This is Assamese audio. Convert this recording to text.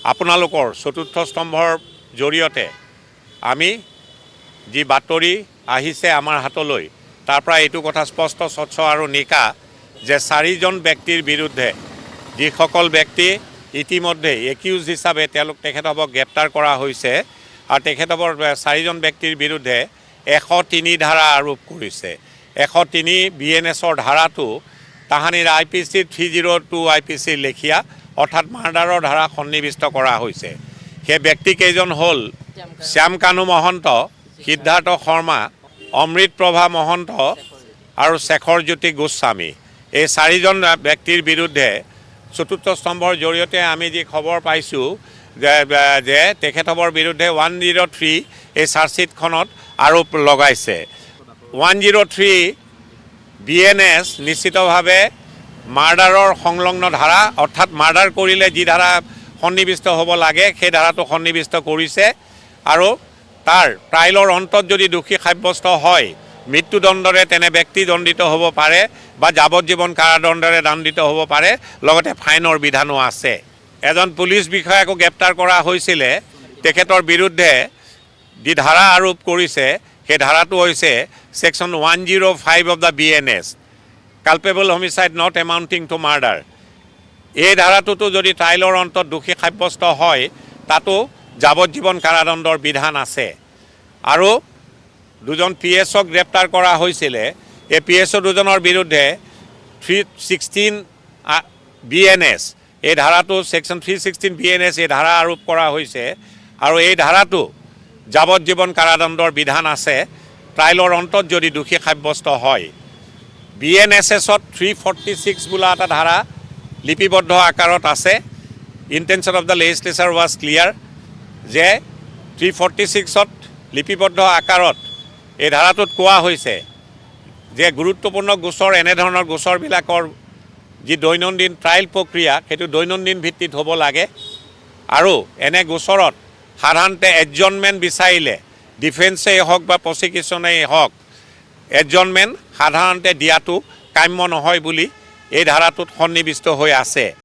আপোনালোকৰ চতুৰ্থ স্তম্ভৰ জৰিয়তে আমি যি বাতৰি আহিছে আমাৰ হাতলৈ তাৰ পৰা এইটো কথা স্পষ্ট স্বচ্ছ আৰু নিকা যে 4জন ব্যক্তিৰ বিৰুদ্ধে যিসকল ব্যক্তি ইতিমধ্যে একিউজ হিচাপে তেখেতক গ্ৰেপ্তাৰ কৰা হৈছে আৰু তেখেতক 4জন ব্যক্তিৰ বিৰুদ্ধে 103 ধাৰা আৰোপ কৰিছে। 103 BNSৰ ধাৰাটো তাহানিৰ IPC 302 IPC লেখিয়া অৰ্থাৎ মাৰ্ডাৰৰ ধাৰা সন্নিৱিষ্ট কৰা হৈছে। সেই ব্যক্তিকেইজন হ'ল শ্যাম কানু মহন্ত, সিদ্ধাৰ্থ শৰ্মা, অমৃত প্ৰভা মহন্ত আৰু শেখৰজ্যোতি গোস্বামী। এই 4জন ব্যক্তিৰ বিৰুদ্ধে চতুৰ্থ স্তম্ভৰ জৰিয়তে আমি যি খবৰ পাইছোঁ যে তেখেতৰ বিৰুদ্ধে 103 এই চাৰ্জশ্বিটখনত আৰোপ লগাইছে। 103 BNS নিশ্চিতভাৱে মাৰ্ডাৰৰ সংলগ্ন ধাৰা অৰ্থাৎ মাৰ্ডাৰ কৰিলে যি ধাৰা সন্নিৱিষ্ট হ'ব লাগে সেই ধাৰাটো সন্নিৱিষ্ট কৰিছে আৰু তাৰ ট্ৰায়েলৰ অন্তত যদি দোষী সাব্যস্ত হয় মৃত্যুদণ্ডৰে তেনে ব্যক্তি দণ্ডিত হ'ব পাৰে বা যাৱজ্জীৱন কাৰাদণ্ডৰে দণ্ডিত হ'ব পাৰে, লগতে ফাইনৰ বিধানো আছে। এজন পুলিচ বিষয়াকো গ্ৰেপ্তাৰ কৰা হৈছিলে। তেখেতৰ বিৰুদ্ধে যি ধাৰা আৰোপ কৰিছে সেই ধাৰাটো হৈছে section 105 of the BNS, culpable homicide not amounting to murder. এই ধাৰাটোতো যদি ট্ৰায়েলৰ অন্তত দোষী সাব্যস্ত হয় তাতো যাৱজ্জীৱন কাৰাদণ্ডৰ বিধান আছে। আৰু দুজন PSক গ্ৰেপ্তাৰ কৰা হৈছিলে। এই PSO দুজনৰ বিৰুদ্ধে 316 BNS এই ধাৰাটো সেকশ্যন 316 BNS এই ধাৰা আৰোপ কৰা হৈছে আৰু এই ধাৰাটো যাৱজ্জীৱন কাৰাদণ্ডৰ বিধান আছে ট্ৰায়েলৰ অন্তত যদি দোষী সাব্যস্ত হয়। BNSSত 346 বোলা এটা ধাৰা লিপিবদ্ধ আকাৰত আছে। Intention of the legislature was clear যে 346ত লিপিবদ্ধ আকাৰত এই ধাৰাটোত কোৱা হৈছে যে গুৰুত্বপূৰ্ণ গোচৰ এনেধৰণৰ গোচৰবিলাকৰ যি দৈনন্দিন ট্ৰায়েল প্ৰক্ৰিয়া সেইটো দৈনন্দিন ভিত্তিত হ'ব লাগে আৰু এনে গোচৰত সাধাৰণতে এডজনমেণ্ট বিচাৰিলে ডিফেন্সেই হওক বা প্ৰচিকিউশ্যনেই হওক এডজনমেণ্ট সাধাৰণতে দিয়াটো কাম্য নহয় বুলি এই ধাৰাটোত সন্নিৱিষ্ট হৈ আছে।